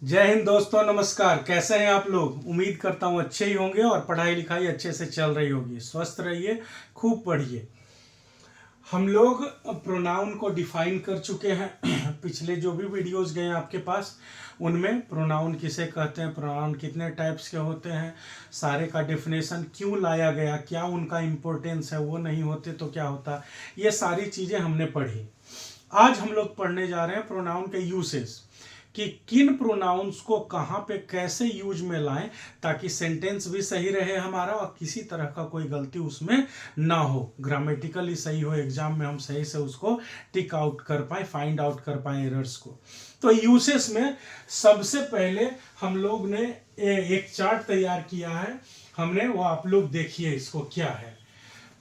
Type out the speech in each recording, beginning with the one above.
जय हिंद दोस्तों, नमस्कार। कैसे हैं आप लोग? उम्मीद करता हूं अच्छे ही होंगे और पढ़ाई लिखाई अच्छे से चल रही होगी। स्वस्थ रहिए, खूब पढ़िए। हम लोग प्रोनाउन को डिफाइन कर चुके हैं। पिछले जो भी वीडियोस गए आपके पास, उनमें प्रोनाउन किसे कहते हैं, प्रोनाउन कितने टाइप्स के होते हैं, सारे का डेफिनेशन क्यों लाया गया, क्या उनका इम्पोर्टेंस है, वो नहीं होते तो क्या होता, ये सारी चीज़ें हमने पढ़ी। आज हम लोग पढ़ने जा रहे हैं प्रोनाउन के यूसेस, कि किन प्रोनाउंस को कहाँ पे कैसे यूज में लाएं ताकि सेंटेंस भी सही रहे हमारा और किसी तरह का कोई गलती उसमें ना हो, ग्रामेटिकली सही हो, एग्जाम में हम सही से उसको टिक आउट कर पाए, फाइंड आउट कर पाए एरर्स को। तो यूसेस में सबसे पहले हम लोग ने एक चार्ट तैयार किया है हमने, वो आप लोग देखिए इसको क्या है।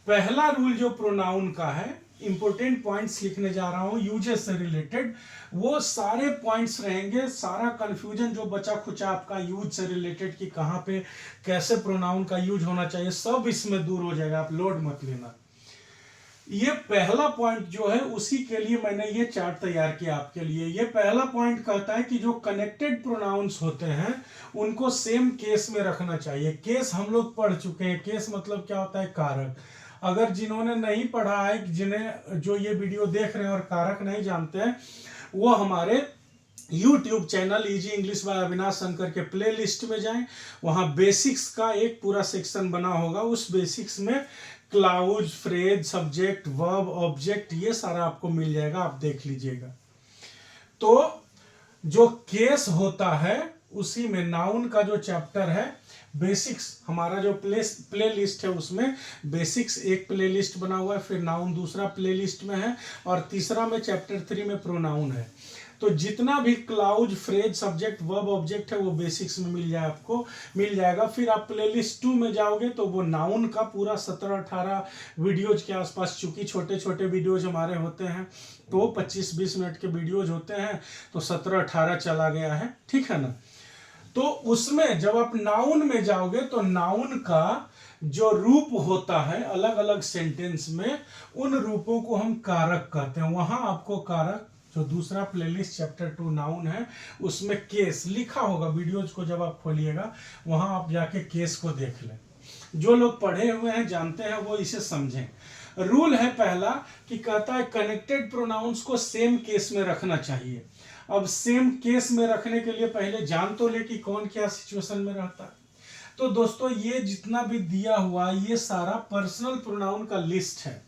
पहला रूल जो प्रोनाउन का है, इंपोर्टेंट पॉइंट्स लिखने जा रहा हूं यूजेस से रिलेटेड, वो सारे पॉइंट्स रहेंगे। सारा कंफ्यूजन जो बचा खुचा आपका यूज से रिलेटेड कि कहां पे कैसे प्रोनाउन का यूज होना चाहिए, सब इसमें दूर हो जाएगा, आप लोड मत लेना। ये पहला पॉइंट जो है उसी के लिए मैंने ये चार्ट तैयार किया आपके लिए। ये पहला पॉइंट कहता है कि जो कनेक्टेड प्रोनाउंस होते हैं उनको सेम केस में रखना चाहिए। केस हम लोग पढ़ चुके हैं। केस मतलब क्या होता है? कारक। अगर जिन्होंने नहीं पढ़ा है, जिन्हें जो ये वीडियो देख रहे हैं और कारक नहीं जानते हैं, वो हमारे YouTube channel easy English by Avinash Shankar के प्ले लिस्ट में जाएं। वहां बेसिक्स का एक पूरा सेक्शन बना होगा। उस बेसिक्स में clause, phrase, subject, verb, object, ये सारा आपको मिल जाएगा, आप देख लीजिएगा। तो जो केस होता है उसी में नाउन का जो चैप्टर है, बेसिक्स, हमारा जो प्ले लिस्ट है उसमें बेसिक्स एक प्ले लिस्ट बना हुआ है, फिर नाउन दूसरा प्ले लिस्ट में है, और तीसरा में चैप्टर 3 में प्रोनाउन है। तो जितना भी clause, phrase, subject, verb, object है वो बेसिक्स में मिल जाएगा। फिर आप प्लेलिस्ट 2 में जाओगे तो वो नाउन का पूरा 17-18 वीडियोज के आसपास, चूंकि छोटे छोटे वीडियोज हमारे होते हैं तो 25-20 मिनट के वीडियोज होते हैं, तो 17-18 चला गया है, ठीक है ना। तो उसमें जब आप नाउन में जाओगे तो नाउन का जो रूप होता है अलग अलग सेंटेंस में, उन रूपों को हम कारक कहते हैं। वहां आपको कारक, जो दूसरा प्लेलिस्ट चैप्टर 2 नाउन है, उसमें केस लिखा होगा। वीडियोज को जब आप खोलिएगा वहां आप जाके केस को देख लें। जो लोग पढ़े हुए हैं, जानते हैं, वो इसे समझें। रूल है पहला कि कहता है कनेक्टेड प्रोनाउंस को सेम केस में रखना चाहिए। अब सेम केस में रखने के लिए पहले जान तो ले कि कौन क्या सिचुएशन में रहता है। तो दोस्तों, ये जितना भी दिया हुआ, ये सारा पर्सनल प्रोनाउन का लिस्ट है।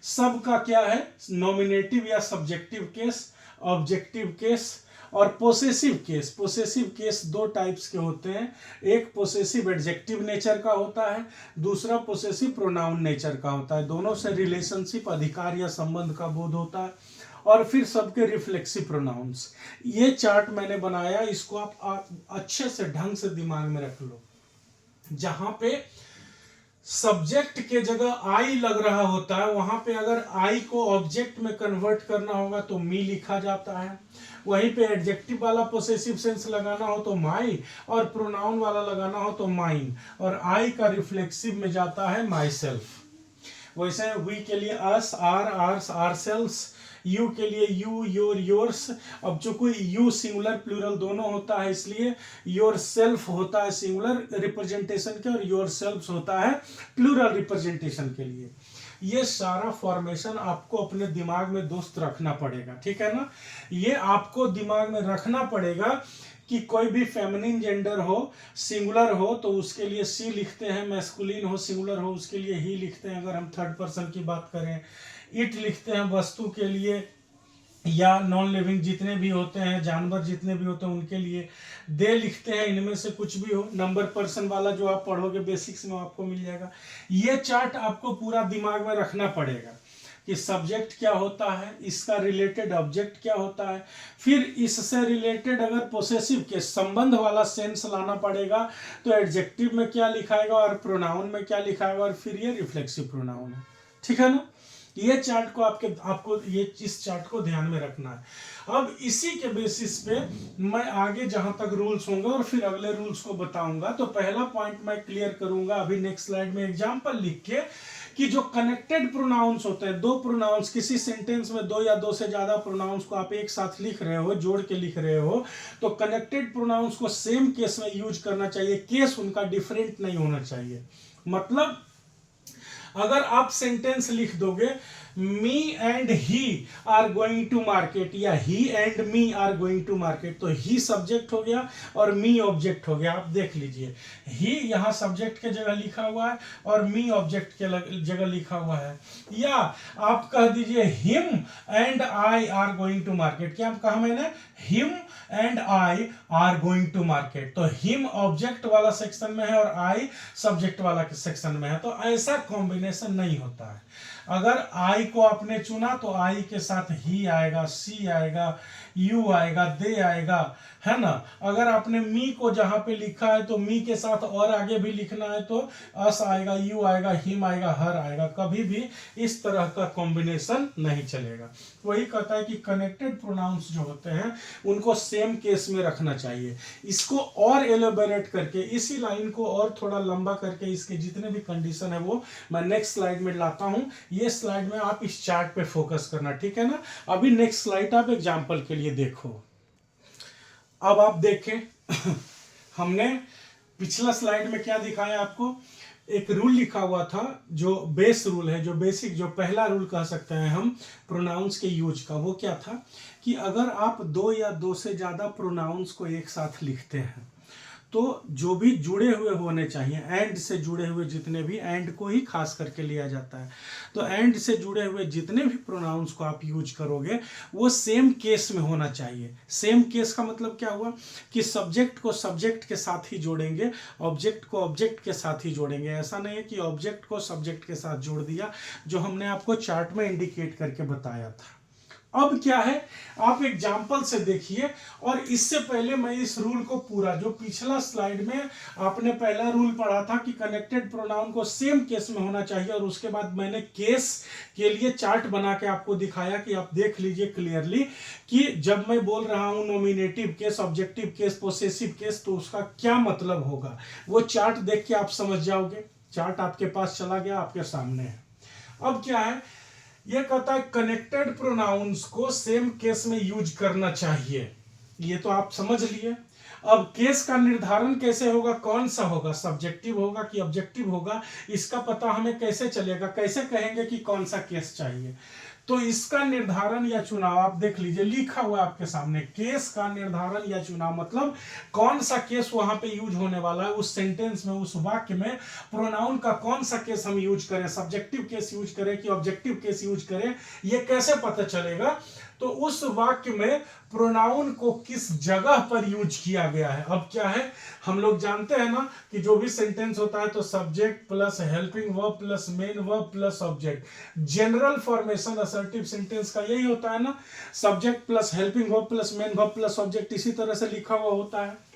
सबका क्या है? नॉमिनेटिव या सब्जेक्टिव केस, ऑब्जेक्टिव केस और पोसेसिव केस। पोसेसिव केस दो टाइप्स के होते हैं। एक पोसेसिव एडजेक्टिव नेचर का होता है, दूसरा पोसेसिव प्रोनाउन नेचर का होता है। दोनों से रिलेशनशिप, अधिकार या संबंध का बोध होता है। और फिर सबके रिफ्लेक्सिव प्रोनाउंस। ये चार्ट मैंने बनाया, इसको आप अच्छे से ढंग से दिमाग में रख लो। जहां पे सब्जेक्ट के जगह आई लग रहा होता है, वहां पे अगर आई को ऑब्जेक्ट में कन्वर्ट करना होगा तो मी लिखा जाता है। वहीं पे एडजेक्टिव वाला पोसेसिव सेंस लगाना हो तो माई, और प्रोनाउन वाला लगाना हो तो माइन, और आई का रिफ्लेक्सिव में जाता है माई सेल्फ। वैसे वी के लिए अस, आर, आर्स, आरसेल्स, यू के लिए यू, योर, योर्स। अब जो कोई यू सिंगुलर प्लूरल दोनों होता है, इसलिए योर सेल्फ होता है सिंगुलर रिप्रेजेंटेशन के और योर सेल्फ होता है प्लूरल रिप्रेजेंटेशन के लिए। ये सारा फॉर्मेशन आपको अपने दिमाग में दोस्त रखना पड़ेगा, ठीक है ना। ये आपको दिमाग में रखना पड़ेगा कि कोई भी फेमिनिन जेंडर हो, सिंगुलर हो तो उसके लिए सी लिखते हैं, मैस्कुलिन हो, सिंगुलर हो, उसके लिए ही लिखते हैं। अगर हम थर्ड पर्सन की बात करें, इट लिखते हैं वस्तु के लिए, या नॉन लिविंग जितने भी होते हैं, जानवर जितने भी होते हैं उनके लिए दे लिखते हैं। इनमें से कुछ भी हो, नंबर पर्सन वाला जो आप पढ़ोगे बेसिक्स में आपको मिल जाएगा। ये चार्ट आपको पूरा दिमाग में रखना पड़ेगा कि सब्जेक्ट क्या होता है, इसका रिलेटेड ऑब्जेक्ट क्या होता है, फिर इससे रिलेटेड अगर पोसेसिव के संबंध वाला सेंस लाना पड़ेगा तो एडजेक्टिव में क्या लिखाएगा और प्रोनाउन में क्या लिखाएगा, और फिर ये रिफ्लेक्सिव प्रोनाउन है, ठीक है ना। ये चार्ट को आपको ये इस चार्ट को ध्यान में रखना है। अब इसी के बेसिस पे मैं आगे जहां तक रूल्स होंगे और फिर अगले रूल्स को बताऊंगा। तो पहला पॉइंट मैं क्लियर करूंगा अभी नेक्स्ट स्लाइड में एग्जांपल लिख के कि जो कनेक्टेड प्रोनाउंस होते हैं, दो प्रोनाउंस किसी सेंटेंस में, दो या दो से ज्यादा प्रोनाउंस को आप एक साथ लिख रहे हो, जोड़ के लिख रहे हो, तो कनेक्टेड प्रोनाउंस को सेम केस में यूज करना चाहिए, केस उनका डिफरेंट नहीं होना चाहिए। मतलब अगर आप सेंटेंस लिख दोगे me and he are going to market या he and me are going to market, तो ही सब्जेक्ट हो गया और मी ऑब्जेक्ट हो गया। आप देख लीजिए, ही यहां सब्जेक्ट के जगह लिखा हुआ है और मी ऑब्जेक्ट के जगह लिखा हुआ है। या आप कह दीजिए him and I are going to market, क्या कहा मैंने, him and I are going to market, तो हिम ऑब्जेक्ट वाला सेक्शन में है और आई सब्जेक्ट वाला सेक्शन में है, तो ऐसा कॉम्बिनेशन नहीं होता है। अगर आई को आपने चुना तो आई के साथ ही आएगा, सी आएगा, यू आएगा, दे आएगा, है ना। अगर आपने मी को जहां पे लिखा है तो मी के साथ और आगे भी लिखना है तो अस आएगा, यू आएगा, हिम आएगा, हर आएगा, कभी भी इस तरह का कॉम्बिनेशन नहीं चलेगा। वही कहता है कि कनेक्टेड प्रोनाउंस जो होते हैं उनको सेम केस में रखना चाहिए। इसको और एलोबरेट करके, इसी लाइन को और थोड़ा लंबा करके, इसके जितने भी कंडीशन है वो मैं नेक्स्ट स्लाइड में लाता हूं। ये स्लाइड में आप इस चार्ट पे फोकस करना, ठीक है ना। अभी नेक्स्ट स्लाइड आप एग्जांपल के लिए देखो। अब आप देखें हमने पिछला स्लाइड में क्या दिखाया आपको, एक रूल लिखा हुआ था जो बेस रूल है, जो बेसिक, जो पहला रूल कह सकते हैं हम प्रोनाउंस के यूज का। वो क्या था कि अगर आप दो या दो से ज्यादा प्रोनाउंस को एक साथ लिखते हैं तो जो भी जुड़े हुए होने चाहिए, एंड से जुड़े हुए जितने भी, एंड को ही खास करके लिया जाता है, तो एंड से जुड़े हुए जितने भी प्रोनाउंस को आप यूज करोगे वो सेम केस में होना चाहिए। सेम केस का मतलब क्या हुआ कि सब्जेक्ट को सब्जेक्ट के साथ ही जोड़ेंगे, ऑब्जेक्ट को ऑब्जेक्ट के साथ ही जोड़ेंगे। ऐसा नहीं है कि ऑब्जेक्ट को सब्जेक्ट के साथ जोड़ दिया, जो हमने आपको चार्ट में इंडिकेट करके बताया था। अब क्या है, आप एग्जाम्पल से देखिए। और इससे पहले मैं इस रूल को पूरा, जो पिछला स्लाइड में आपने पहला रूल पढ़ा था कि कनेक्टेड प्रोनाउन को सेम केस में होना चाहिए, और उसके बाद मैंने केस के लिए चार्ट बना के आपको दिखाया कि आप देख लीजिए क्लियरली कि जब मैं बोल रहा हूं nominative case, objective case, possessive case, तो उसका क्या मतलब होगा। वो चार्ट देख के आप समझ जाओगे। चार्ट आपके पास चला गया, आपके सामने है। अब क्या है, ये कहता है कनेक्टेड प्रोनाउंस को सेम केस में यूज करना चाहिए। ये तो आप समझ लिए। अब केस का निर्धारण कैसे होगा, कौन सा होगा, सब्जेक्टिव होगा कि ऑब्जेक्टिव होगा, इसका पता हमें कैसे चलेगा, कैसे कहेंगे कि कौन सा केस चाहिए। तो इसका निर्धारण या चुनाव आप देख लीजिए, लिखा हुआ आपके सामने, केस का निर्धारण या चुनाव मतलब कौन सा केस वहां पे यूज होने वाला है, उस सेंटेंस में, उस वाक्य में प्रोनाउन का कौन सा केस हम यूज करें, सब्जेक्टिव केस यूज करें कि ऑब्जेक्टिव केस यूज करें, ये कैसे पता चलेगा। तो उस वाक्य में प्रोनाउन को किस जगह पर यूज किया गया है। अब क्या है, हम लोग जानते हैं ना कि जो भी सेंटेंस होता है तो subject plus helping verb plus main verb plus object, general formation assertive sentence का यही होता है ना, subject plus helping verb plus main verb plus object, इसी तरह से लिखा हुआ होता है।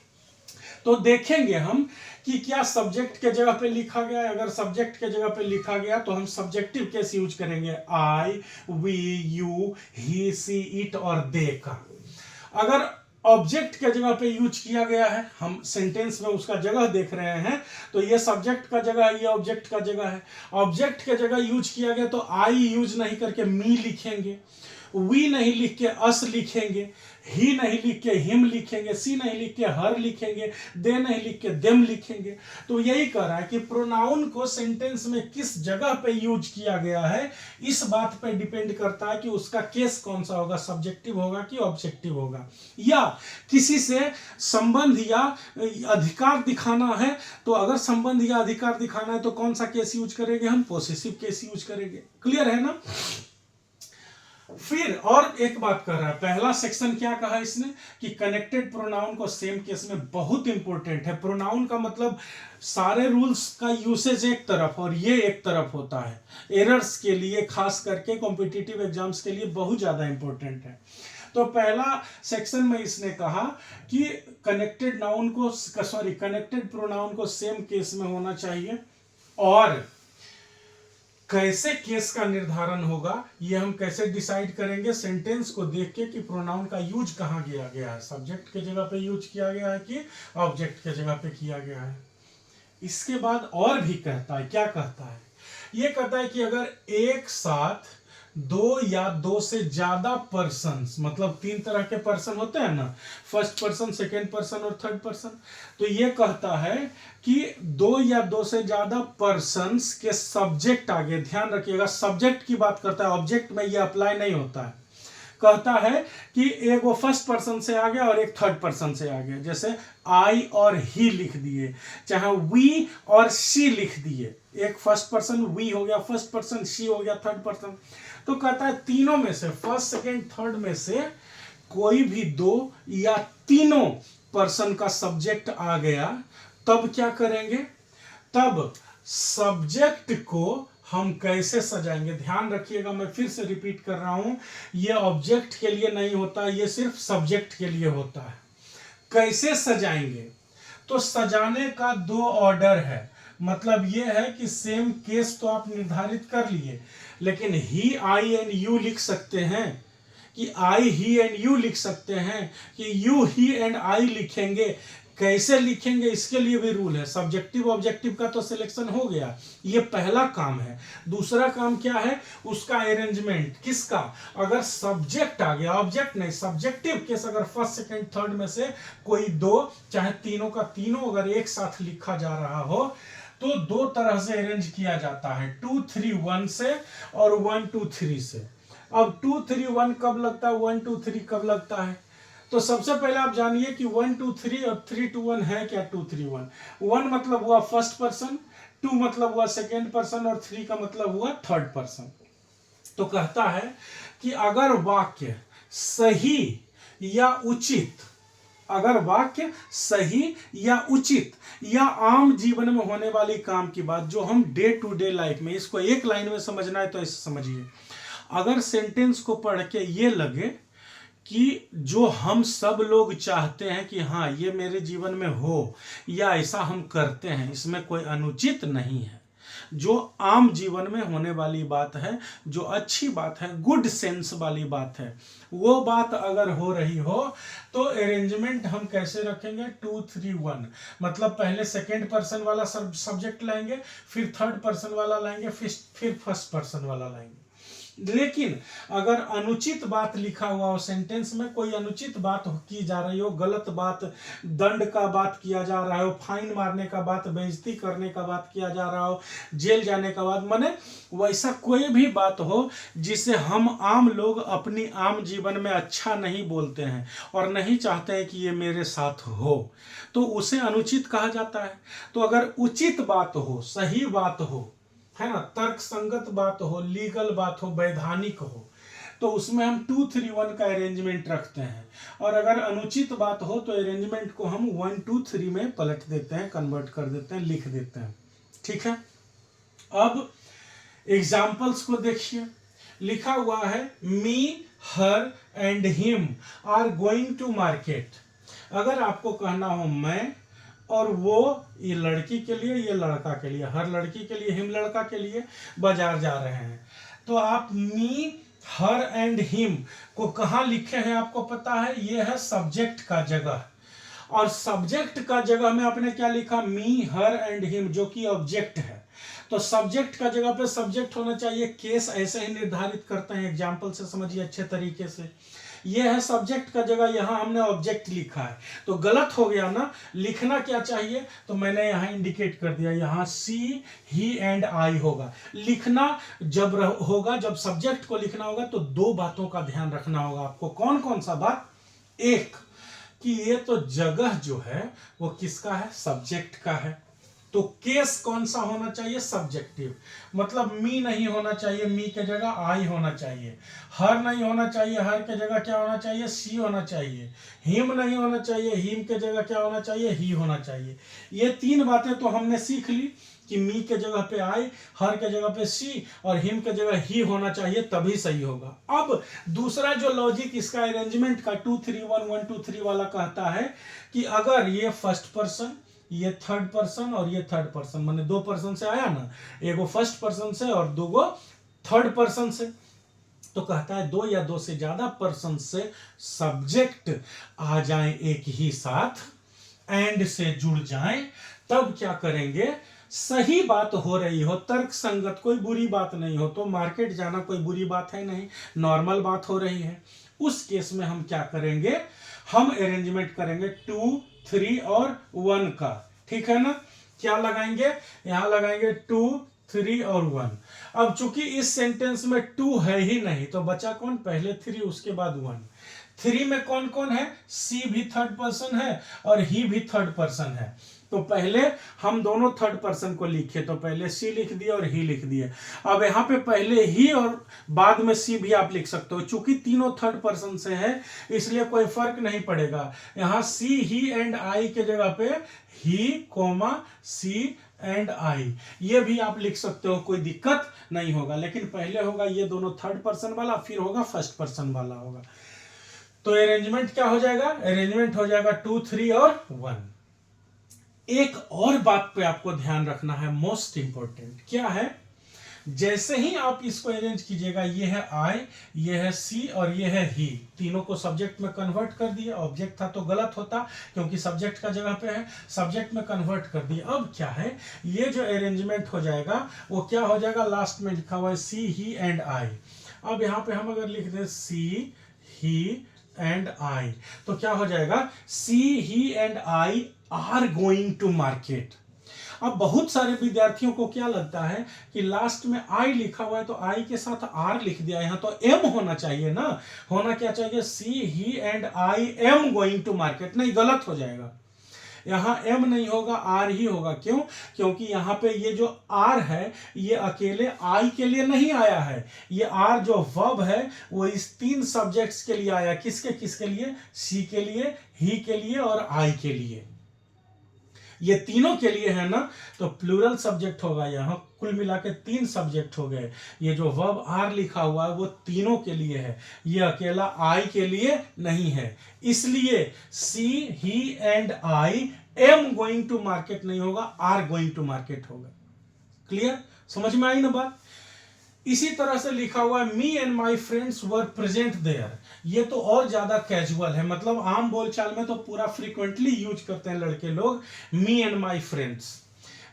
तो देखेंगे हम कि क्या सब्जेक्ट के जगह पे लिखा गया है। अगर सब्जेक्ट के जगह पे लिखा गया तो हम सब्जेक्टिव केस यूज करेंगे, I, we, you, he, she, it और दे का। अगर ऑब्जेक्ट के जगह पे यूज किया गया है, हम सेंटेंस में उसका जगह देख रहे हैं, तो ये सब्जेक्ट का जगह है, ये ऑब्जेक्ट का जगह है। ऑब्जेक्ट के जगह यूज किया गया तो आई यूज नहीं करके मी लिखेंगे, वी नहीं लिख के अस लिखेंगे, ही नहीं लिख के हिम लिखेंगे, सी नहीं लिख के हर लिखेंगे, दे नहीं लिख के देम लिखेंगे। तो यही कह रहा है कि प्रोनाउन को सेंटेंस में किस जगह पे यूज किया गया है, इस बात पे डिपेंड करता है कि उसका केस कौन सा होगा, सब्जेक्टिव होगा कि ऑब्जेक्टिव होगा। या किसी से संबंध या अधिकार दिखाना है, तो अगर संबंध या अधिकार दिखाना है तो कौन सा केस यूज करेंगे, हम पोसेसिव केस यूज करेंगे। क्लियर है ना। फिर और एक बात कर रहा है, पहला सेक्शन क्या कहा इसने कि कनेक्टेड प्रोनाउन को सेम केस में, बहुत इंपॉर्टेंट है। प्रोनाउन का मतलब सारे रूल्स का यूसेज एक तरफ और ये एक तरफ होता है, एरर्स के लिए, खास करके कॉम्पिटिटिव एग्जाम्स के लिए बहुत ज्यादा इंपॉर्टेंट है। तो पहला सेक्शन में इसने कहा कि कनेक्टेड प्रोनाउन को सेम केस में होना चाहिए। और कैसे केस का निर्धारण होगा, ये हम कैसे डिसाइड करेंगे, सेंटेंस को देख के कि प्रोनाउन का यूज कहां किया गया है, सब्जेक्ट के जगह पे यूज किया गया है कि ऑब्जेक्ट के जगह पे किया गया है। इसके बाद और भी कहता है, क्या कहता है ये कहता है कि अगर एक साथ दो या दो से ज्यादा पर्सन्स, मतलब तीन तरह के पर्सन होते हैं ना, फर्स्ट पर्सन, सेकेंड पर्सन और थर्ड पर्सन, तो ये कहता है कि दो या दो से ज्यादा पर्सन्स के सब्जेक्ट आगे, ध्यान रखिएगा सब्जेक्ट की बात करता है, ऑब्जेक्ट में ये अप्लाई नहीं होता है। कहता है कि एक वो फर्स्ट पर्सन से आ गया और एक थर्ड पर्सन से आ गया, जैसे आई और ही लिख दिए, चाहे वी और शी लिख दिए, एक फर्स्ट पर्सन वी हो गया, फर्स्ट पर्सन शी हो गया, थर्ड पर्सन। तो कहता है तीनों में से, फर्स्ट सेकेंड थर्ड में से कोई भी दो या तीनों पर्सन का सब्जेक्ट आ गया, तब क्या करेंगे, तब सब्जेक्ट को हम कैसे सजाएंगे। ध्यान रखिएगा, मैं फिर से रिपीट कर रहा हूं, यह ऑब्जेक्ट के लिए नहीं होता, यह सिर्फ सब्जेक्ट के लिए होता है। कैसे सजाएंगे, तो सजाने का दो ऑर्डर है। मतलब यह है कि सेम केस तो आप निर्धारित कर लिए, लेकिन ही आई एंड यू लिख सकते हैं, कि आई ही एंड यू लिख सकते हैं, कि यू ही एंड आई लिखेंगे। कैसे लिखेंगे इसके लिए भी रूल है। सब्जेक्टिव ऑब्जेक्टिव का तो सिलेक्शन हो गया, ये पहला काम है। दूसरा काम क्या है, उसका अरेंजमेंट। किसका, अगर सब्जेक्ट आ गया, ऑब्जेक्ट नहीं, सब्जेक्टिव केस, अगर फर्स्ट सेकंड थर्ड में से कोई दो, चाहे तीनों का तीनों अगर एक साथ लिखा जा रहा हो, तो दो तरह से अरेंज किया जाता है, 2 3 1 से और 1 2 3 से। अब 2 3 1 कब लगता है, 1 2 3 कब लगता है, तो सबसे पहले आप जानिए कि 1 2 3 और 3 2 1 है क्या। 2 3 1, 1 मतलब हुआ फर्स्ट पर्सन, 2 मतलब हुआ सेकेंड पर्सन और 3 का मतलब हुआ थर्ड पर्सन। तो कहता है कि अगर वाक्य सही या उचित, अगर वाक्य सही या उचित या आम जीवन में होने वाली काम की बात, जो हम डे टू डे लाइफ में, इसको एक लाइन में समझना है तो ऐसे समझिए, अगर सेंटेंस को पढ़ के ये लगे कि जो हम सब लोग चाहते हैं कि हाँ ये मेरे जीवन में हो, या ऐसा हम करते हैं, इसमें कोई अनुचित नहीं है, जो आम जीवन में होने वाली बात है, जो अच्छी बात है, गुड सेंस वाली बात है, वो बात अगर हो रही हो, तो अरेंजमेंट हम कैसे रखेंगे, 2 3 1, मतलब पहले सेकेंड पर्सन वाला सब्जेक्ट लाएंगे, फिर थर्ड पर्सन वाला लाएंगे, फिर फर्स्ट पर्सन वाला लाएंगे। लेकिन अगर अनुचित बात लिखा हुआ हो, सेंटेंस में कोई अनुचित बात की जा रही हो, गलत बात, दंड का बात किया जा रहा हो, फाइन मारने का बात, बेइज्जती करने का बात किया जा रहा हो, जेल जाने का बात, माने वैसा कोई भी बात हो जिसे हम आम लोग अपनी आम जीवन में अच्छा नहीं बोलते हैं और नहीं चाहते हैं कि ये मेरे साथ हो, तो उसे अनुचित कहा जाता है। तो अगर उचित बात हो, सही बात हो, है ना, तर्क संगत बात हो, लीगल बात हो, वैधानिक हो, तो उसमें हम 2 3 1 का अरेंजमेंट रखते हैं। और अगर अनुचित बात हो तो अरेंजमेंट को हम 1 2 3 में पलट देते हैं, कन्वर्ट कर देते हैं, लिख देते हैं। ठीक है, अब एग्जाम्पल्स को देखिए। लिखा हुआ है me, her and him are going to market. अगर आपको कहना हो मैं और वो, ये लड़की के लिए, ये लड़का के लिए, हर लड़की के लिए, हिम लड़का के लिए बाजार जा रहे हैं, तो आप मी, हर एंड हिम को कहाँ लिखे हैं आपको पता है, ये है सब्जेक्ट का जगह। और सब्जेक्ट का जगह में आपने क्या लिखा, मी, हर एंड हिम, जो कि ऑब्जेक्ट है। तो सब्जेक्ट का जगह पे सब्जेक्ट होना चाहिए। केस ऐसे ही निर्धारित करते हैं, एग्जाम्पल से समझिए अच्छे तरीके से। ये है सब्जेक्ट का जगह, यहां हमने ऑब्जेक्ट लिखा है, तो गलत हो गया ना। लिखना क्या चाहिए, तो मैंने यहां इंडिकेट कर दिया, यहां सी, ही एंड आई होगा। लिखना जब होगा, जब सब्जेक्ट को लिखना होगा, तो दो बातों का ध्यान रखना होगा आपको। कौन कौन सा बात, एक कि ये तो जगह जो है वो किसका है, सब्जेक्ट का है। तो केस कौन सा होना चाहिए, सब्जेक्टिव, मतलब मी नहीं होना चाहिए, मी के जगह आई होना चाहिए। हर नहीं होना चाहिए, हर के जगह क्या होना चाहिए, सी होना चाहिए। हिम नहीं होना चाहिए, हिम के जगह क्या होना चाहिए, ही होना चाहिए। ये तीन बातें तो हमने सीख ली कि मी के जगह पे आई, हर के जगह पे सी और हिम के जगह ही होना चाहिए, तभी सही होगा। अब दूसरा जो लॉजिक इसका अरेंजमेंट का 2 3 1 1 2 3 वाला कहता है कि अगर ये फर्स्ट पर्सन, ये थर्ड पर्सन और ये थर्ड पर्सन, माने दो पर्सन से आया ना, एगो फर्स्ट पर्सन से और दो गो थर्ड पर्सन से, तो कहता है दो या दो से ज्यादा पर्सन से सब्जेक्ट आ जाएं एक ही साथ, एंड से जुड़ जाएं, तब क्या करेंगे, सही बात हो रही हो, तर्क संगत, कोई बुरी बात नहीं हो, तो मार्केट जाना कोई बुरी बात है नहीं, नॉर्मल बात हो रही है, उस केस में हम क्या करेंगे, हम अरेंजमेंट करेंगे 2, 3 और 1 का, ठीक है ना। क्या लगाएंगे, यहां लगाएंगे 2, 3 और 1। अब चूंकि इस सेंटेंस में 2 है ही नहीं, तो बचा कौन, पहले 3 उसके बाद 1। 3 में कौन कौन है, सी भी थर्ड पर्सन है और ही भी थर्ड पर्सन है, तो पहले हम दोनों थर्ड पर्सन को लिखे, तो पहले सी लिख दिए और ही लिख दिए। अब यहाँ पे पहले ही और बाद में सी भी आप लिख सकते हो, चूंकि तीनों थर्ड पर्सन से है इसलिए कोई फर्क नहीं पड़ेगा। यहाँ सी, ही एंड आई के जगह पे ही कोमा सी एंड आई, ये भी आप लिख सकते हो, कोई दिक्कत नहीं होगा। लेकिन पहले होगा ये दोनों थर्ड पर्सन वाला, फिर होगा फर्स्ट पर्सन वाला होगा। तो अरेंजमेंट क्या हो जाएगा, अरेंजमेंट हो जाएगा 2, 3 और 1। एक और बात पे आपको ध्यान रखना है, मोस्ट इंपॉर्टेंट क्या है, जैसे ही आप इसको अरेंज कीजिएगा, ये है आई, ये है सी और ये है ही, तीनों को सब्जेक्ट में कन्वर्ट कर दिया। ऑब्जेक्ट था तो गलत होता क्योंकि सब्जेक्ट का जगह पे है, सब्जेक्ट में कन्वर्ट कर दिया। अब क्या है, ये जो अरेंजमेंट हो जाएगा वो क्या हो जाएगा, लास्ट में लिखा हुआ है सी, ही एंड आई। अब यहाँ पे हम अगर लिख दें सी, ही एंड आई, तो क्या हो जाएगा, C, he and I are going to market. अब बहुत सारे विद्यार्थियों को क्या लगता है कि लास्ट में आई लिखा हुआ है तो आई के साथ आर लिख दिया, यहां तो एम होना चाहिए ना, होना क्या चाहिए, C, he and I am going to market. नहीं, गलत हो जाएगा, यहां एम नहीं होगा, आर ही होगा। क्यों, क्योंकि यहां पे ये जो आर है ये अकेले आई के लिए नहीं आया है, ये आर जो वर्ब है वो इस 3 सब्जेक्ट्स के लिए आया। किसके किसके लिए, सी के लिए, ही के लिए और आई के लिए, ये तीनों के लिए है ना, तो प्लूरल सब्जेक्ट होगा। यहां कुल मिला के 3 सब्जेक्ट हो गए। ये जो वर्ब आर लिखा हुआ है वो तीनों के लिए है, ये अकेला आई के लिए नहीं है। इसलिए C, he and I am going to market नहीं होगा, आर गोइंग टू मार्केट होगा। क्लियर, समझ में आई ना बात। इसी तरह से लिखा हुआ है me and my friends were present there, ये तो और ज्यादा कैजुअल है, मतलब आम बोलचाल में तो पूरा फ्रीक्वेंटली यूज करते हैं लड़के लोग, me and my friends.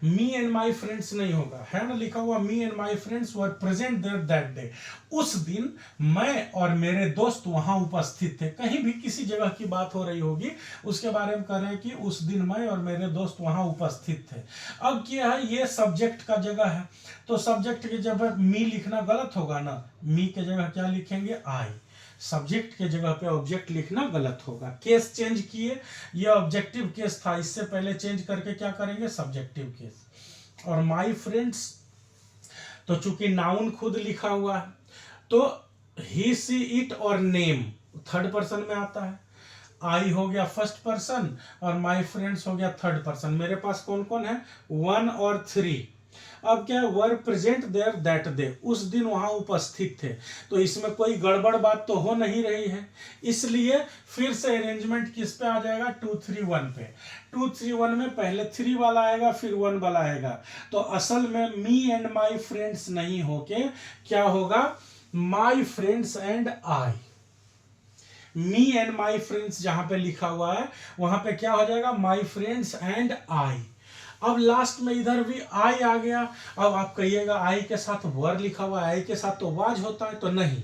Me and my friends नहीं होगा, है ना, लिखा हुआ me and my friends were present there that day, उस दिन मैं और मेरे दोस्त वहां उपस्थित थे। कहीं भी किसी जगह की बात हो रही होगी उसके बारे में कह रहे हैं कि उस दिन मैं और मेरे दोस्त वहां उपस्थित थे। अब क्या है, ये सब्जेक्ट का जगह है, तो सब्जेक्ट की जगह मी लिखना गलत होगा ना, मी के जगह क्या लिखेंगे, आई। सब्जेक्ट के जगह पे ऑब्जेक्ट लिखना गलत होगा। केस चेंज किए, ये ऑब्जेक्टिव केस था, इससे पहले चेंज करके क्या करेंगे, सब्जेक्टिव केस। और माय फ्रेंड्स, तो चूंकि नाउन खुद लिखा हुआ है तो ही, सी, इट और नेम थर्ड पर्सन में आता है। आई हो गया फर्स्ट पर्सन और माय फ्रेंड्स हो गया थर्ड पर्सन। मेरे पास कौन कौन है, 1 और 3। अब क्या है, were present there that day, उस दिन वहां उपस्थित थे, तो इसमें कोई गड़बड़ बात तो हो नहीं रही है। इसलिए फिर से अरेंजमेंट किस पे आ जाएगा, 2, 3, 1 पे। 2, 3, 1 में पहले 3 वाला आएगा फिर 1 वाला आएगा, तो असल में मी एंड माई फ्रेंड्स नहीं होके क्या होगा, my friends and I. Me and my friends जहां पे लिखा हुआ है वहां पे क्या हो जाएगा, माई फ्रेंड्स एंड आई। अब लास्ट में इधर भी आई आ गया। अब आप कहिएगा आई के साथ वर लिखा हुआ है, आई के साथ तो वाज होता है, तो नहीं,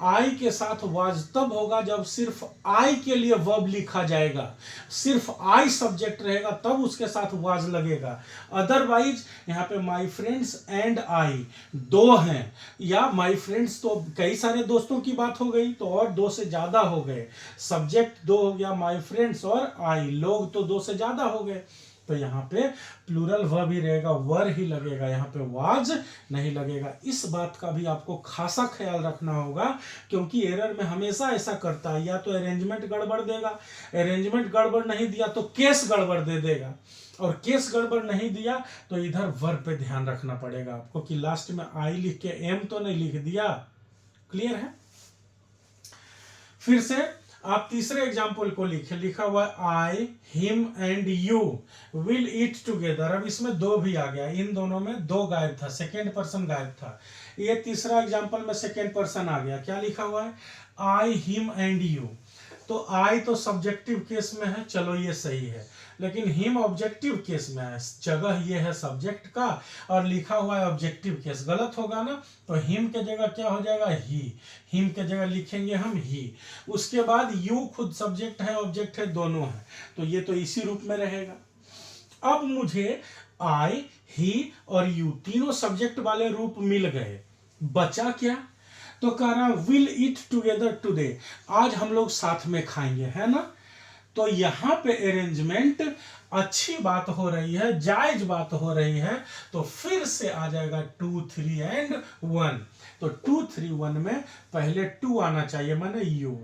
आई के साथ वाज तब होगा जब सिर्फ आई के लिए वर्ब लिखा जाएगा, सिर्फ आई सब्जेक्ट रहेगा तब उसके साथ वाज लगेगा। अदरवाइज यहाँ पे माई फ्रेंड्स एंड आई 2 हैं, या माई फ्रेंड्स तो कई सारे दोस्तों की बात हो गई तो और 2 से ज्यादा हो गए, सब्जेक्ट 2 हो गया, माई फ्रेंड्स और आई, लोग तो 2 से ज्यादा हो गए, तो यहाँ पे प्लूरल वर्ब ही रहेगा, वर ही लगेगा, यहाँ पे वाज नहीं लगेगा। इस बात का भी आपको खासा ख्याल रखना होगा, क्योंकि एरर में हमेशा ऐसा करता है, या तो अरेंजमेंट गड़बड़ देगा, अरेंजमेंट गड़बड़ नहीं दिया तो केस गड़बड़ दे देगा, और केस गड़बड़ नहीं दिया तो इधर वर्ब पे ध्यान रखना पड़ेगा आपको कि लास्ट में आई लिख के एम तो नहीं लिख दिया। क्लियर है। फिर से आप तीसरे एग्जाम्पल को लिखा हुआ I, him and you will eat together. अब इसमें 2 भी आ गया, इन दोनों में 2 गायब था, सेकेंड पर्सन गायब था। ये तीसरा एग्जाम्पल में सेकेंड पर्सन आ गया। क्या लिखा हुआ है, आई, हिम एंड यू। तो आई तो सब्जेक्टिव केस में है, चलो ये सही है, लेकिन हिम ऑब्जेक्टिव केस में है, जगह ये है सब्जेक्ट का और लिखा हुआ है ऑब्जेक्टिव केस, गलत होगा ना। तो हिम के जगह क्या हो जाएगा, ही, हिम के जगह लिखेंगे हम ही। उसके बाद यू खुद सब्जेक्ट है ऑब्जेक्ट है दोनों है, तो ये तो इसी रूप में रहेगा। अब मुझे आई, ही और यू तीनों सब्जेक्ट वाले रूप मिल गए, बचा क्या, तो कह रहा विल ईट टुगेदर टुडे, आज हम लोग साथ में खाएंगे, है ना। तो यहां पे अरेंजमेंट अच्छी बात हो रही है, जायज बात हो रही है, तो फिर से आ जाएगा 2, 3 एंड 1। तो 2, 3, 1 में पहले 2 आना चाहिए माने यू,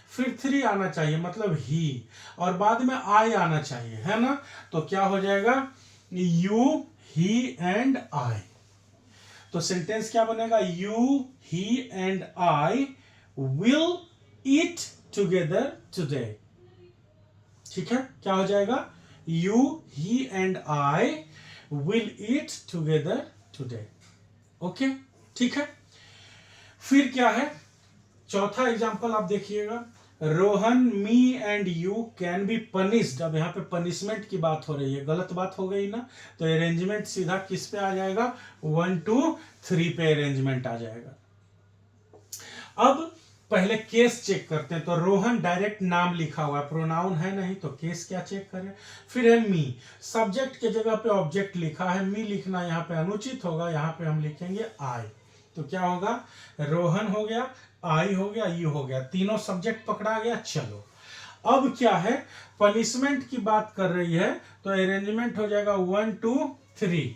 फिर 3 आना चाहिए मतलब ही, और बाद में आई आना चाहिए, है ना। तो क्या हो जाएगा, यू, ही एंड आई। तो सेंटेंस क्या बनेगा, you, he and I will eat together today. ठीक है, क्या हो जाएगा, you, he and I will eat together today. Okay, ठीक है। फिर क्या है, चौथा एग्जांपल आप देखिएगा, Rohan, me and you can be punished. अब यहाँ पे पनिशमेंट की बात हो रही है, गलत बात हो गई ना, तो अरेंजमेंट सीधा किस पे आ जाएगा, 1, 2, 3 पे अरेंजमेंट आ जाएगा। अब पहले केस चेक करते हैं, तो रोहन डायरेक्ट नाम लिखा हुआ है, प्रोनाउन है नहीं, तो केस क्या चेक करें। फिर है मी, सब्जेक्ट के जगह पे ऑब्जेक्ट लिखा है, मी लिखना यहाँ पे अनुचित होगा, यहाँ पे हम लिखेंगे आई। तो क्या होगा, रोहन हो गया, आई हो गया, यू हो गया, तीनों सब्जेक्ट पकड़ा गया। चलो अब क्या है, पनिशमेंट की बात कर रही है, तो अरेंजमेंट हो जाएगा 1, 2, 3।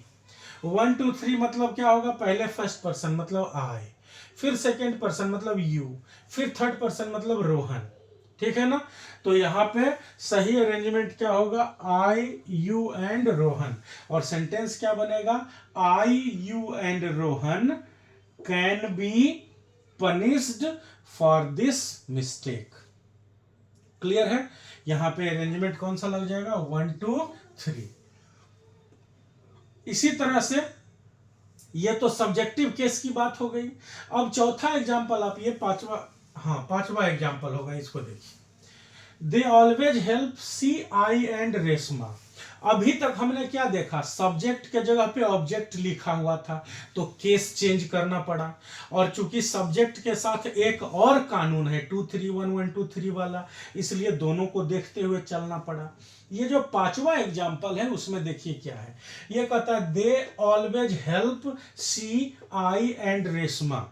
1, 2, 3 मतलब क्या होगा, पहले फर्स्ट पर्सन मतलब आई, फिर सेकेंड पर्सन मतलब यू, फिर थर्ड पर्सन मतलब रोहन। ठीक है ना। तो यहाँ पे सही अरेंजमेंट क्या होगा, आई, यू एंड रोहन। और सेंटेंस क्या बनेगा, I, you and Rohan can be punished for this mistake. Clear है, यहां पे अरेंजमेंट कौन सा लग जाएगा, 1, 2, 3। इसी तरह से ये तो सब्जेक्टिव केस की बात हो गई। अब चौथा एग्जांपल आप ये पांचवा एग्जांपल होगा, इसको देखिए। They always help she, I and Reshma. अभी तक हमने क्या देखा, सब्जेक्ट के जगह पे ऑब्जेक्ट लिखा हुआ था, तो केस चेंज करना पड़ा। और चूंकि सब्जेक्ट के साथ एक और कानून है 2, 3, 1, 1, 2, 3 वाला, इसलिए दोनों को देखते हुए चलना पड़ा। ये जो पांचवा एग्जाम्पल है उसमें देखिए क्या है, ये कहता है they always help she, I and Reshma.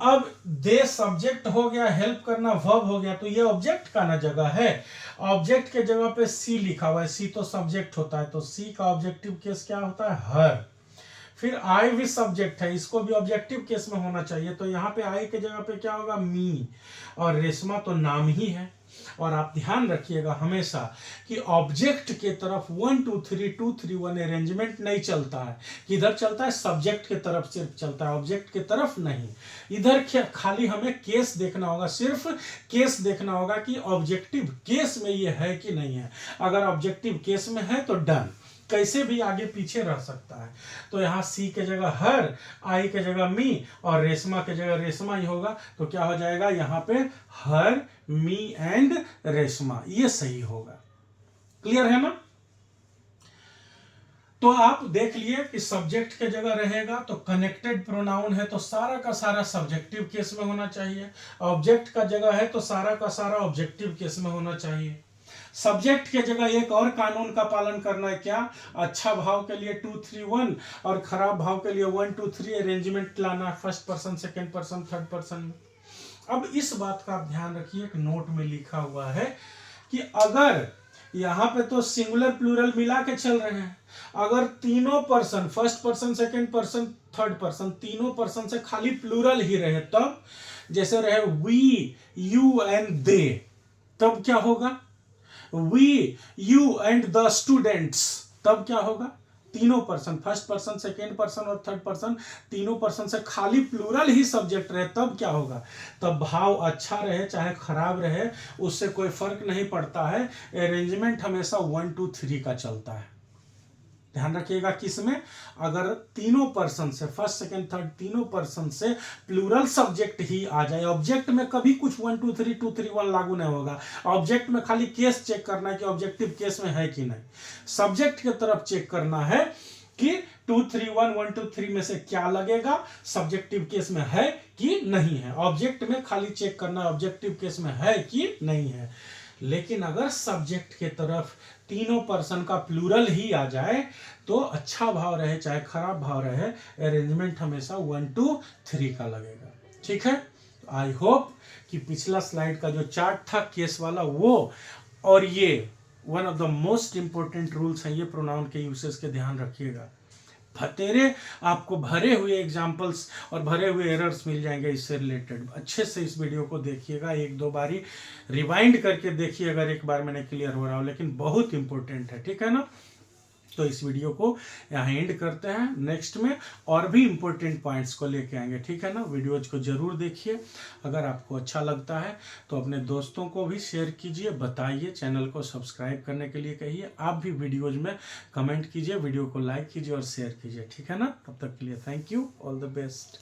अब दे सब्जेक्ट हो गया, हेल्प करना वर्ब हो गया, तो ये ऑब्जेक्ट का ना जगह है, ऑब्जेक्ट के जगह पे सी लिखा हुआ है, सी तो सब्जेक्ट होता है, तो सी का ऑब्जेक्टिव केस क्या होता है, हर। फिर आई भी सब्जेक्ट है, इसको भी ऑब्जेक्टिव केस में होना चाहिए, तो यहाँ पे आई के जगह पे क्या होगा, मी, और रेशमा तो नाम ही है। और आप ध्यान रखिएगा हमेशा कि ऑब्जेक्ट के तरफ 1, 2, 3, 2, 3, 1 अरेंजमेंट नहीं चलता है, किधर चलता है, सब्जेक्ट के तरफ सिर्फ चलता है, ऑब्जेक्ट के तरफ नहीं। इधर खाली हमें केस देखना होगा, सिर्फ केस देखना होगा कि ऑब्जेक्टिव केस में ये है कि नहीं है। अगर ऑब्जेक्टिव केस में है तो डन, कैसे भी आगे पीछे रह सकता है। तो यहाँ सी के जगह हर, आई के जगह मी, और रेशमा के जगह रेशमा ही होगा, तो क्या हो जाएगा यहाँ पे हर, मी एंड रेशमा, ये सही होगा। क्लियर है ना। तो आप देख लिए कि सब्जेक्ट के जगह रहेगा तो कनेक्टेड प्रोनाउन है तो सारा का सारा सब्जेक्टिव केस में होना चाहिए, ऑब्जेक्ट का जगह है तो सारा का सारा ऑब्जेक्टिव केस में होना चाहिए। सब्जेक्ट के जगह एक और कानून का पालन करना है, क्या, अच्छा भाव के लिए 2, 3, 1 और खराब भाव के लिए 1, 2, 3 अरेंजमेंट लाना है, first person, second person, third person में। अब इस बात का आप ध्यान रखिए, एक नोट में लिखा हुआ है कि अगर यहाँ पे तो सिंगुलर प्लूरल मिला के चल रहे हैं, अगर तीनों person, first person, second person, third person, तीनों पर्सन से खाली प्लूरल ही रहे, तब जैसे रहे वी, यू एंड दे, तब क्या होगा, we, you and the students, तब क्या होगा, तीनों person, first person, second person और थर्ड पर्सन, तीनों पर्सन से खाली प्लूरल ही सब्जेक्ट रहे, तब क्या होगा, तब भाव अच्छा रहे चाहे खराब रहे उससे कोई फर्क नहीं पड़ता है, अरेंजमेंट हमेशा 1, 2, 3 का चलता है। ध्यान रखिएगा किसमें, अगर तीनों पर्सन से, फर्स्ट सेकंड थर्ड तीनों पर्सन से प्लूरल सब्जेक्ट ही आ जाए, ऑब्जेक्ट में कभी कुछ 1 2 3 2 3 1 लागू नहीं होगा। ऑब्जेक्ट में खाली केस चेक करना है कि ऑब्जेक्टिव केस में है कि नहीं, सब्जेक्ट की तरफ चेक करना है कि 2 3 1 1 2 3 में से क्या लगेगा, सब्जेक्टिव केस में है कि नहीं है। ऑब्जेक्ट में खाली चेक करना है ऑब्जेक्टिव केस में है कि नहीं है। लेकिन अगर सब्जेक्ट के तरफ तीनों पर्सन का प्लूरल ही आ जाए तो अच्छा भाव रहे चाहे खराब भाव रहे, अरेंजमेंट हमेशा 1 2 3 का लगेगा। ठीक है, आई होप कि पिछला स्लाइड का जो चार्ट था केस वाला वो और ये one of the most important rules हैं ये प्रोनाउन के यूसेस के, ध्यान रखिएगा। तेरे आपको भरे हुए एग्जाम्पल्स और भरे हुए एरर्स मिल जाएंगे इससे रिलेटेड। अच्छे से इस वीडियो को देखिएगा, एक दो बारी रिवाइंड करके देखिए अगर एक बार मैंने क्लियर हो रहा हो, लेकिन बहुत इंपॉर्टेंट है। ठीक है ना, तो इस वीडियो को यहाँ एंड करते हैं, नेक्स्ट में और भी इंपॉर्टेंट पॉइंट्स को लेके आएंगे। ठीक है ना, वीडियोज को जरूर देखिए, अगर आपको अच्छा लगता है तो अपने दोस्तों को भी शेयर कीजिए, बताइए, चैनल को सब्सक्राइब करने के लिए कहिए, आप भी वीडियोज में कमेंट कीजिए, वीडियो को लाइक कीजिए और शेयर कीजिए। ठीक है ना, तब तक के लिए thank you, all the best.